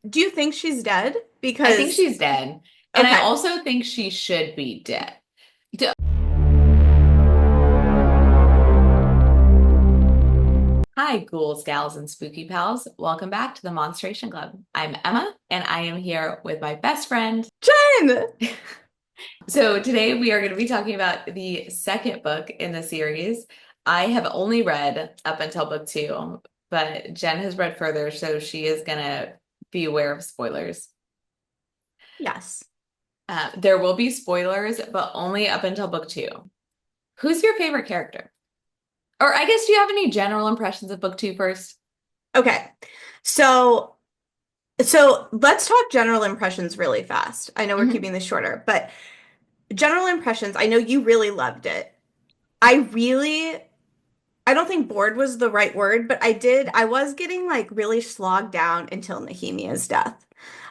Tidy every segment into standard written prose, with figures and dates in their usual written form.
Do you think she's dead? I think Because, she's dead. And I okay. also think she should be dead. D- Hi, ghouls, gals, and spooky pals. Welcome back to the Monstration Club. I'm Emma, and I am here with my best friend. Jen! So today we are going to be talking about the second book in the series. I have only read up until book two, but Jen has read further, so she is going to be aware of spoilers. Yes. There will be spoilers, but only up until book two. Who's your favorite character? Or I guess, do you have any general impressions of book two first? Okay. So, so let's talk general impressions really fast. I know we're Mhm. keeping this shorter, but general impressions, I know you really loved it. I really, I don't think bored was the right word, but I was getting like really slogged down until Nehemia's death.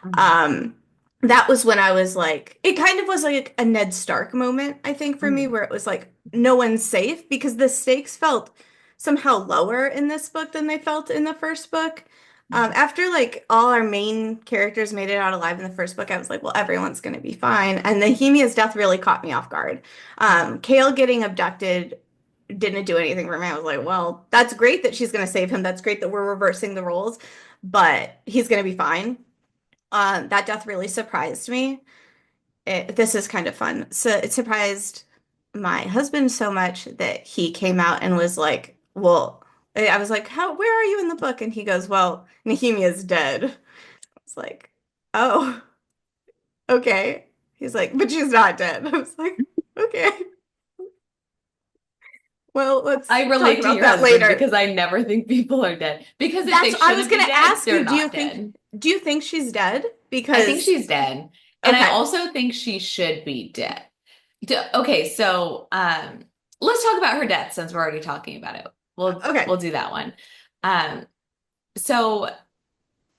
Mhm. Um, that was when I was like, it kind of was like a Ned Stark moment, I think, for me, Mhm. where it was like, no one's safe because the stakes felt somehow lower in this book than they felt in the first book. After like all our main characters made it out alive in the first book, I was like, well, everyone's going to be fine. And Nehemia's death really caught me off guard. Mhm. Kale getting abducted didn't do anything for me. I was like, well, that's great that she's going to save him. That's great that we're reversing the roles, but he's going to be fine. That death really surprised me. This is kind of fun. So it surprised my husband so much that he came out and was like, well, I was like, how, where are you in the book? And he goes, well, Nehemia's dead. I was like, oh, okay. He's like, but she's not dead. I was like, okay. Well, let's I talk relate to about your that husband later. because I never think people are dead. Because if they That's, I was shouldn't be gonna dead, ask they're you, not dead. do you think she's dead? I think Because, she's dead. And I okay, also think she should be dead. Okay, so let's talk about her death since we're already talking about it. We'll okay. do that one. Um, so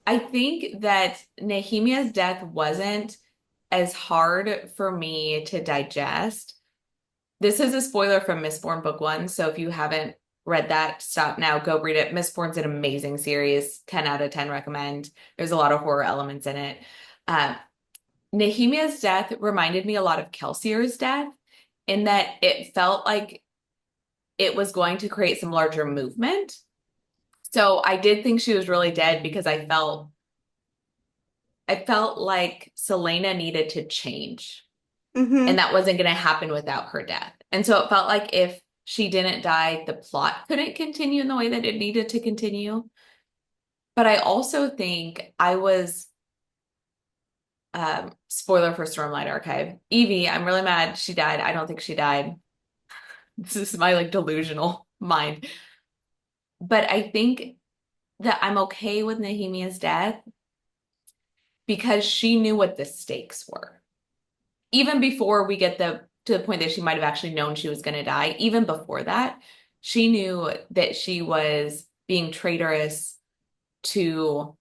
I think that Nehemia's death wasn't as hard for me to digest. This is a spoiler from Mistborn Book One, so if you haven't read that, stop now, go read it. Mistborn's an amazing series, 10 out of 10 recommend. There's a lot of horror elements in it. Uh, Nehemia's death reminded me a lot of Kelsier's death in that it felt like it was going to create some larger movement. So I did think she was really dead because I felt like Selena needed to change, and Mm-hmm. that wasn't going to happen without her death. And so it felt like if she didn't die, the plot couldn't continue in the way that it needed to continue. But I also think I was spoiler for Stormlight Archive. Evie, I'm really mad she died. I don't think she died. This is my like delusional mind. But I think that I'm okay with Nehemia's death because she knew what the stakes were. Even before we get the point that she might have actually known she was going to die, even before that, she knew that she was being traitorous to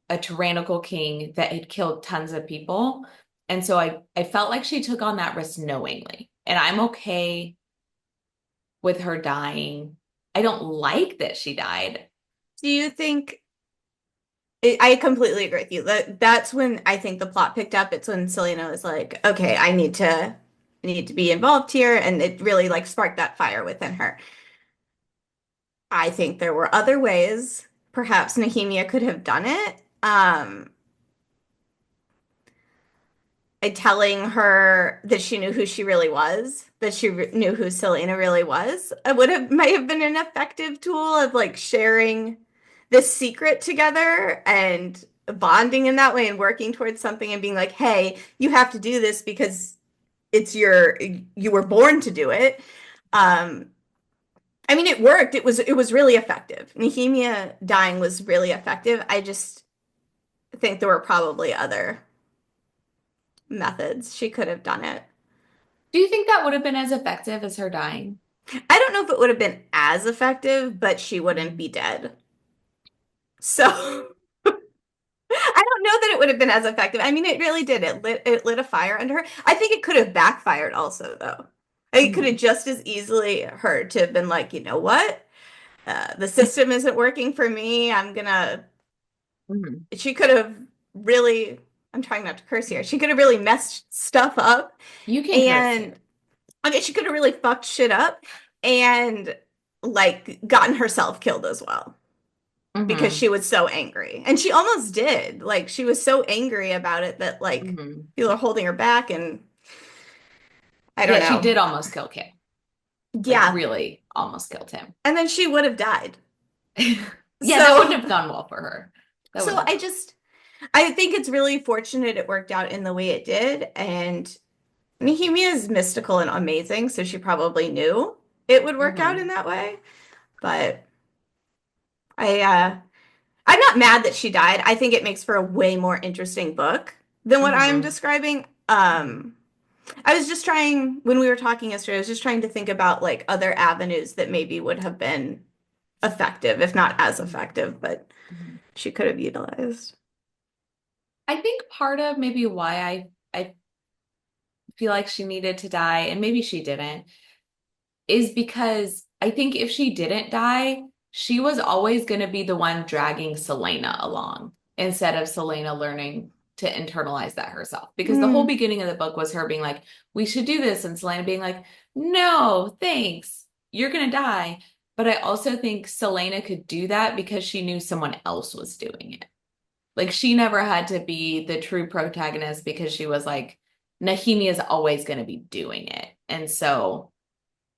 a tyrannical king that had killed tons of people. And so I felt like she took on that risk knowingly. And I'm okay with her dying. I don't like that she died. Do you think I completely agree with you. That's when I think the plot picked up. It's when Selena was like, okay, I need to be involved here, and it really like sparked that fire within her. I think there were other ways perhaps Nehemia could have done it. By telling her that she knew who she really was, that she knew who Selena really was. It would have might have been an effective tool of like sharing this secret together and bonding in that way and working towards something and being like, "Hey, you have to do this because it's you were born to do it." Um, I mean, it worked. It was really effective. Nehemia dying was really effective. I just think there were probably other methods she could have done it. Do you think that would have been as effective as her dying? I don't know if it would have been as effective, but she wouldn't Mhm. be dead. So I don't know that it would have been as effective. I mean, it really did. It lit a fire under her. I think it could have backfired also, though. It could have Mhm. just as easily her to have been like, you know what? The system isn't working for me. I'm gonna Mhm. She could have really, I'm trying not to curse here, she could have really messed stuff up. You can curse And here. okay, she could have really fucked shit up and like gotten herself killed as well because Hmm. she was so angry. And she almost did. Like she was so angry about it that like Hmm. people are holding her back and I don't Yeah, she know. did almost kill Kay. Like Yeah. really almost killed him. And then she would have died. Yeah, that wouldn't So have gone well for her. That so wouldn't have I gone. just I think it's really fortunate it worked out in the way it did. And Nehemia is mystical and amazing, so she probably knew it would work out in Hmm. that way. But I'm not mad that she died. I think it makes for a way more interesting book than what I'm Hmm. describing. I was just trying, when we were talking yesterday, I was just trying to think about like other avenues that maybe would have been effective, if not as effective, but Hmm. she could have utilized. I think part of maybe why I feel like she needed to die, and maybe she didn't, is because I think if she didn't die, she was always going to be the one dragging Selena along instead of Selena learning to internalize that herself. Because the whole Mm, beginning of the book was her being like, we should do this, and Selena being like, no, thanks, you're going to die. But I also think Selena could do that because she knew someone else was doing it. Like she never had to be the true protagonist because she was like, Nahimi is always going to be doing it. And so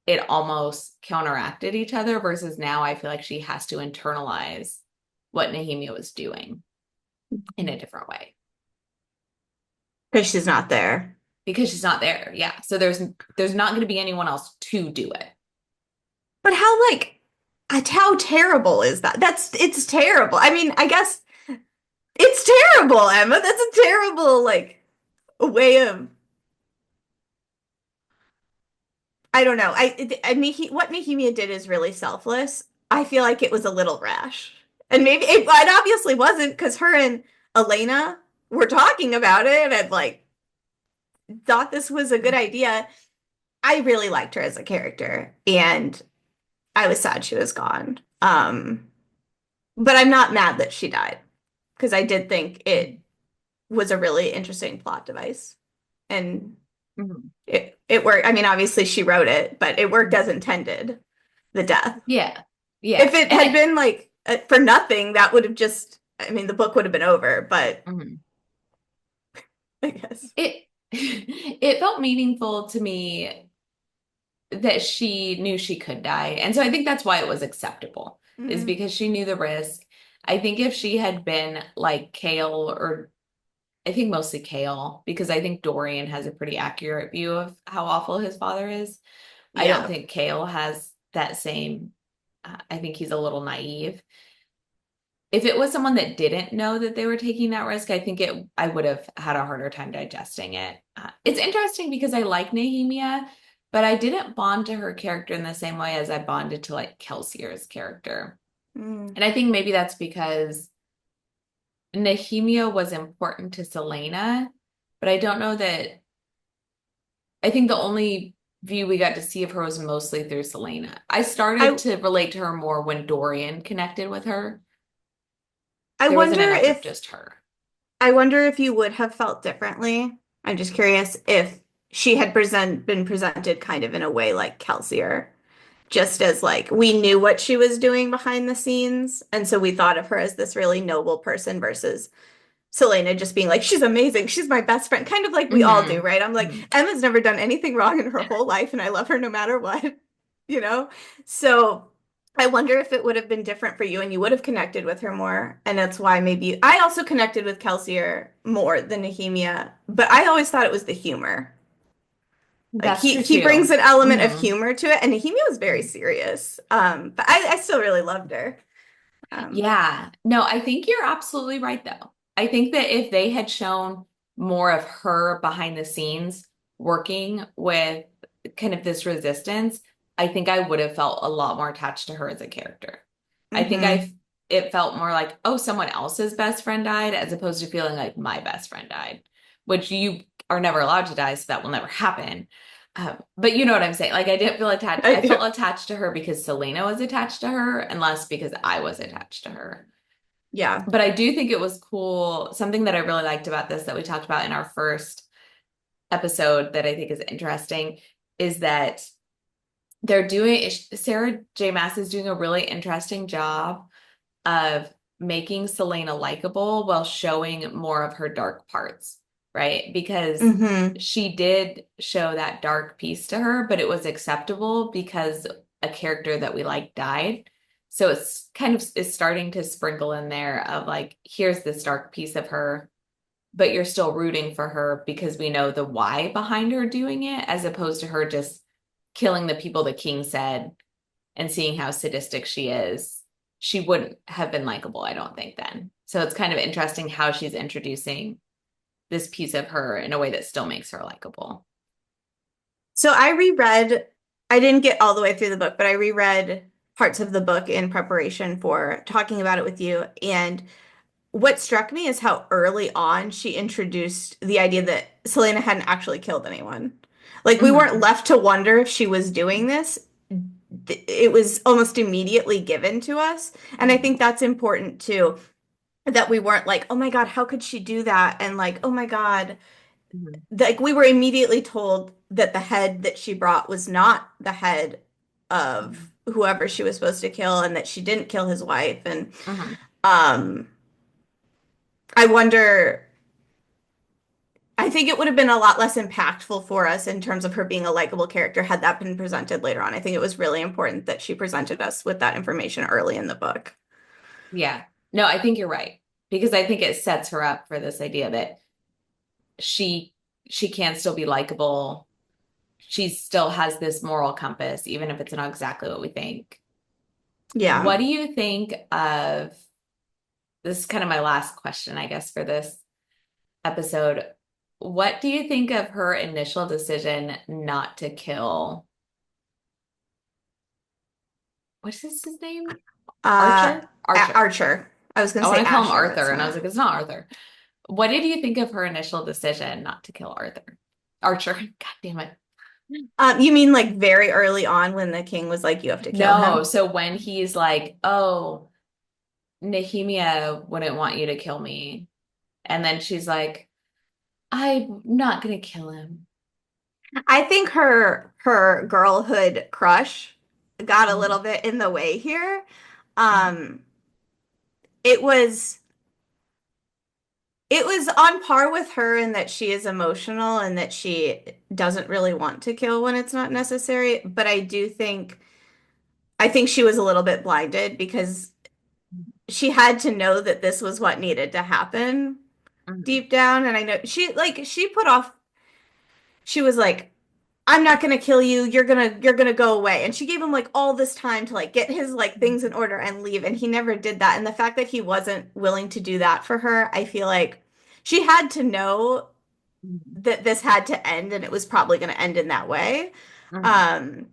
it almost counteracted each other versus now I feel like she has to internalize what Nahimia was doing in a different way because she's not there. because she's not there. Yeah. So there's not going to be anyone else to do it. But how terrible is that? It's terrible. I mean, I guess it's terrible, Emma. That's a terrible, like, way of, I don't know. What Nehemia did is really selfless. I feel like it was a little rash. And it obviously wasn't because her and Elena were talking about it and like thought this was a good idea. I really liked her as a character and I was sad she was gone. But I'm not mad that she died because I did think it was a really interesting plot device and Mm-hmm. it worked. I mean, obviously she wrote it, but it worked Mm-hmm. as intended, the death. Yeah. If Yeah. it And had it been like for nothing, that would have just, I mean, the book would have been over, but mhm. I guess. it it felt meaningful to me that she knew she could die. And so I think that's why it was acceptable, is Mm, because she knew the risk. I think if she had been like Kale, or I think mostly Kale, because I think Dorian has a pretty accurate view of how awful his father is. I don't yeah. think Kale has that same, I think he's a little naive. If it was someone that didn't know that they were taking that risk, I would have had a harder time digesting it. It's interesting because I like Nehemia, but I didn't bond to her character in the same way as I bonded to like Kelsier's character. Mm. And I think maybe that's because Nehemia was important to Selena, but I don't know that. I think the only view we got to see of her was mostly through Selena. I started I to relate to her more when Dorian connected with her. I There wasn't wonder enough of if just her. I wonder if you would have felt differently. I'm just curious if she had been presented kind of in a way like Kelsier, just as like we knew what she was doing behind the scenes, and so we thought of her as this really noble person versus Selena just being like, she's amazing, she's my best friend, kind of like we all do, Hmm. right? I'm like, Hmm. Emma's never done anything wrong in her whole life, and I love her no matter what, you know? So I wonder if it would have been different for you and you would have connected with her more. And that's why I also connected with Kelsier more than Nehemia, but I always thought it was the humor. Like That's he true he brings too. an element of Hmm. humor to it, and Nehemia was very serious. But I still really loved her. Um, Yeah. No, I think you're absolutely right, though. I think that if they had shown more of her behind the scenes working with kind of this resistance, I think I would have felt a lot more attached to her as a character. I think mhm. it felt more like, oh, someone else's best friend died, as opposed to feeling like my best friend died, which you are never allowed to die, so that will never happen. But you know what I'm saying? Like I didn't feel attached. I I do. felt attached to her because Selena was attached to her, and less because I was attached to her. Yeah. But I do think it was cool. Something that I really liked about this that we talked about in our first episode that I think is interesting is that Sarah J. Maas is doing a really interesting job of making Selena likable while showing more of her dark parts, right? Because Hmm. she did show that dark piece to her, but it was acceptable because a character that we like died. So it's kind of is starting to sprinkle in there of like, here's this dark piece of her, but you're still rooting for her because we know the why behind her doing it, as opposed to her just killing the people the king said and seeing how sadistic she is, she wouldn't have been likable, I don't think, then. So it's kind of interesting how she's introducing this piece of her in a way that still makes her likable. So I reread, I didn't get all the way through the book, but I reread parts of the book in preparation for talking about it with you. And what struck me is how early on she introduced the idea that Selena hadn't actually killed anyone. Like we weren't Mm-hmm. left to wonder if she was doing this. It was almost immediately given to us. And I Mm-hmm. think that's important too, that we weren't like, oh my God, how could she do that? And like, oh my God, Mm-hmm. like we were immediately told that the head that she brought was not the head of whoever she was supposed to kill and that she didn't kill his wife. And Mm-hmm. um, I wonder, I think it would have been a lot less impactful for us in terms of her being a likable character had that been presented later on. I think it was really important that she presented us with that information early in the book. Yeah. No, I think you're right. Because I think it sets her up for this idea that she she can still be likable. She still has this moral compass, even if it's not exactly what we think. Yeah. What do you think of this is kind of my last question, I guess, for this episode. What do you think of her initial decision not to kill, what is his name? Uh, Archer? Archer. Archer. I was going I to want say to call him Asher, but Arthur, it's and I was not. like, it's not Arthur. What did you think of her initial decision not to kill Arthur? Archer. God damn it. You mean like very early on when the king was like, you have to kill No, him? so when he's like, oh, Nehemia wouldn't want you to kill me. And then she's like, I'm not gonna kill him. I think her girlhood crush got a little Mhm. bit in the way here. Mhm. Um, it was it was on par with her in that she is emotional and that she doesn't really want to kill when it's not necessary. But I think she was a little bit blinded because she had to know that this was what needed to happen Mhm. deep down. And I know she put off, she was like, I'm not gonna kill you. You're gonna go away. And she gave him like all this time to like get his like things in order and leave. And he never did that. And the fact that he wasn't willing to do that for her, I feel like she had to know Mhm. that this had to end and it was probably gonna end in that way. Mhm. Um,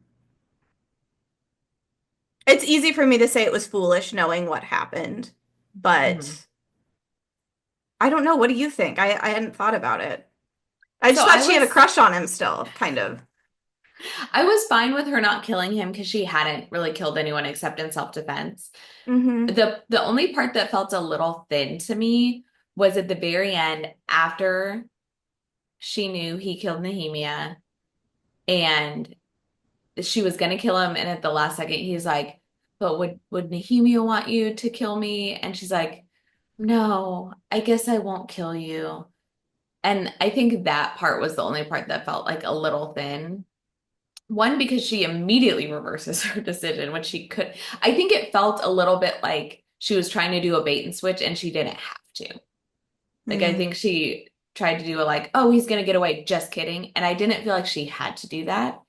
it's easy for me to say it was foolish knowing what happened, Mhm. but I don't know. What do you think? I hadn't thought about it. I So just thought she had a crush on him still, kind of. I was fine with her not killing him because she hadn't really killed anyone except in self-defense. Hmm. The only part that felt a little thin to me was at the very end after she knew he killed Nehemia and she was gonna kill him, and at the last second he's like, but would Nehemia want you to kill me? And she's like, no, I guess I won't kill you. And I think that part was the only part that felt like a little thin. One, because she immediately reverses her decision, which she could. I think it felt a little bit like she was trying to do a bait and switch and she didn't have to. Like, I Mm. think she tried to do a like, oh, he's gonna get away, just kidding. And I didn't feel like she had to do that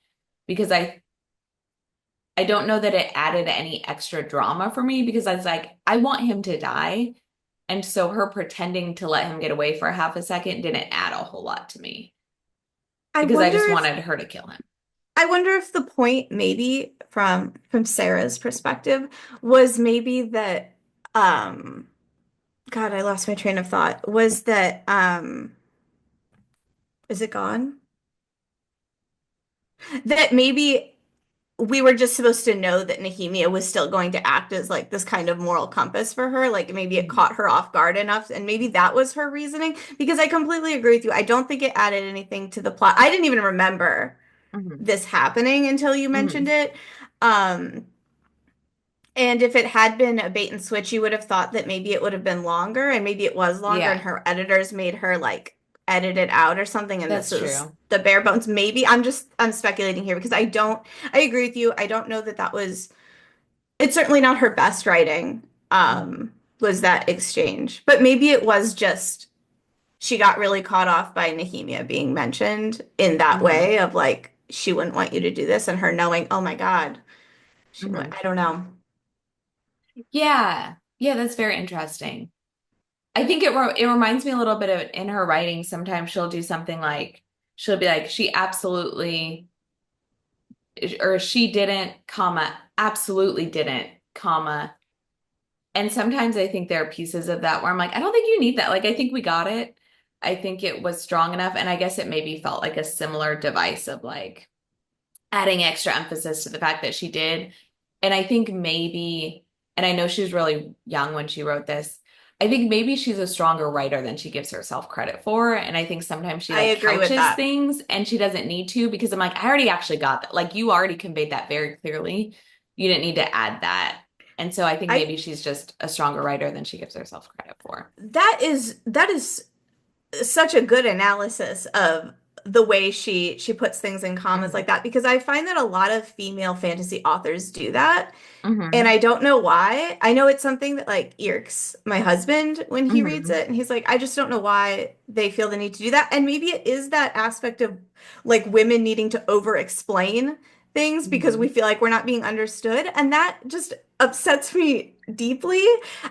because I don't know that it added any extra drama for me because I was like, I want him to die. And so her pretending to let him get away for a half a second didn't add a whole lot to me I because I wonder just if wanted her to kill him. I wonder if the point maybe from Sarah's perspective was maybe that um God, I lost my train of thought. Was that is it gone? That maybe we were just supposed to know that Nehemia was still going to act as like this kind of moral compass for her. Like maybe it Mhm. caught her off guard enough, and maybe that was her reasoning. Because I completely agree with you. I don't think it added anything to the plot. I didn't even remember Mhm. this happening until you mentioned Mhm. it. Um, and if it had been a bait and switch, you would have thought that maybe it would have been longer, and maybe it was longer, and Yeah, her editors made her like edit it out or something, and this that's is true. the bare bones. Maybe I'm speculating here because I agree with you. I don't know that that was, it's certainly not her best writing, Mhm. was that exchange. But maybe it was just she got really caught off by Nehemia being mentioned in that Mhm. way of like, she wouldn't want you to do this, and her knowing, oh my God, Mhm. I don't know. Yeah. Yeah, that's very interesting. I think it reminds me a little bit of in her writing, sometimes she'll do something like she'll be like, she absolutely or she didn't, comma, absolutely didn't, comma. And sometimes I think there are pieces of that where I'm like, I don't think you need that. Like, I think we got it. I think it was strong enough. And I guess it maybe felt like a similar device of like adding extra emphasis to the fact that she did. And I think maybe, and I know she was really young when she wrote this. I think maybe she's a stronger writer than she gives herself credit for. And I think sometimes she I like agree with couches that. things and she doesn't need to because I'm like, I already actually got that. Like you already conveyed that very clearly. You didn't need to add that. And so I think I maybe she's just a stronger writer than she gives herself credit for. that is such a good analysis of the way she puts things in commas Hmm. like that, because I find that a lot of female fantasy authors do that. And Hmm. I don't know why. I know it's something that like irks my husband when he reads Hmm. it, and he's like, I just don't know why they feel the need to do that. And maybe it is that aspect of like women needing to over explain things because we Hmm. feel like we're not being understood. And that just upsets me deeply.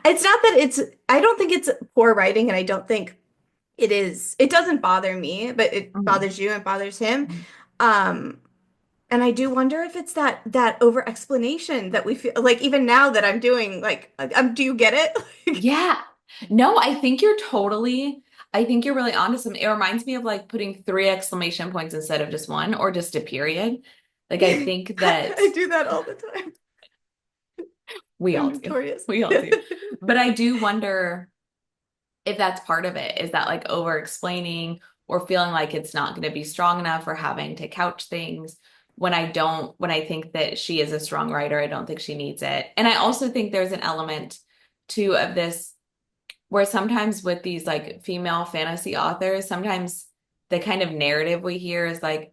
It's not that it's, I don't think it's poor writing, and I don't think it doesn't bother me, but it Hmm. bothers you and bothers him. Um, and I do wonder if it's that over explanation that we feel like, even now that I'm doing like, do you get it? Yeah. No, I think you're really onto some. It reminds me of like putting three exclamation points instead of just one or just a period. Like I think that I do that all the time. we I'm all do. notorious. We all do. But I do wonder if that's part of it. Is that like over explaining or feeling like it's not going to be strong enough or having to couch things when I think that she is a strong writer, I don't think she needs it. And I also think there's an element too of this where sometimes with these like female fantasy authors, sometimes the kind of narrative we hear is like,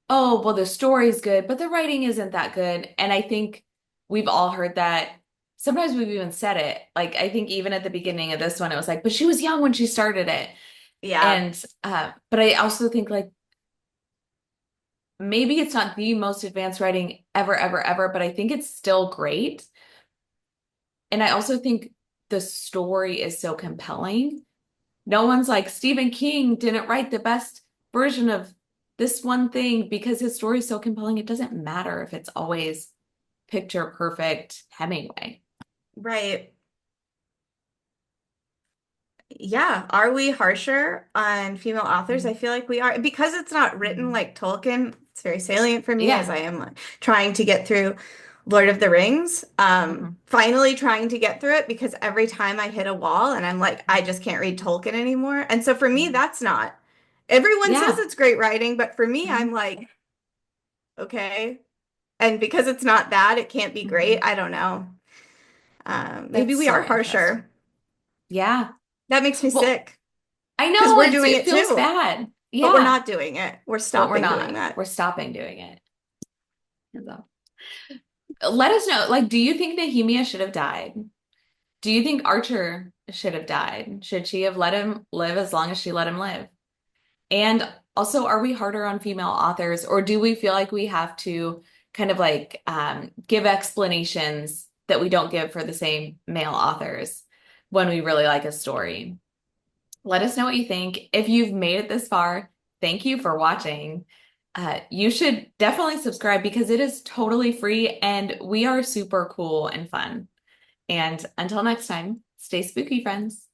oh, well, the story's good, but the writing isn't that good. And I think we've all heard that. Sometimes we've even said it. Like, I think even at the beginning of this one, it was like, but she was young when she started it. Yeah, And, but I also think like maybe it's not the most advanced writing ever, ever, ever, but I think it's still great. And I also think the story is so compelling. No one's like Stephen King didn't write the best version of this one thing because his story is so compelling. It doesn't matter if it's always picture perfect Hemingway. right. Yeah, are we harsher on female authors? I feel like we are, because it's not written Mhm. like Tolkien. It's very salient for me as Yeah. I am like, trying to get through Lord of the Rings. Mhm. Finally trying to get through it, because every time I hit a wall and I'm like, I just can't read Tolkien anymore. And so for me, Mhm. that's not. Everyone says Yeah. it's great writing, but for me, I'm Mhm. like, okay. And because it's not that, it can't be great. Mhm. I don't know. Maybe That's we are so interesting. harsher. Yeah. That makes me Well, sick I because know we're doing it it feels too. bad. But we're Yeah. not doing it. We're But we're stopping doing not. that. We're stopping doing it. So, let us know. Like, do you think Nehemia should have died? Do you think Archer should have died? Should she have let him live as long as she let him live? And also, are we harder on female authors, or do we feel like we have to kind of like give explanations that we don't give for the same male authors when we really like a story? Let us know what you think. If you've made it this far, thank you for watching. You should definitely subscribe because it is totally free and we are super cool and fun. And until next time, stay spooky, friends.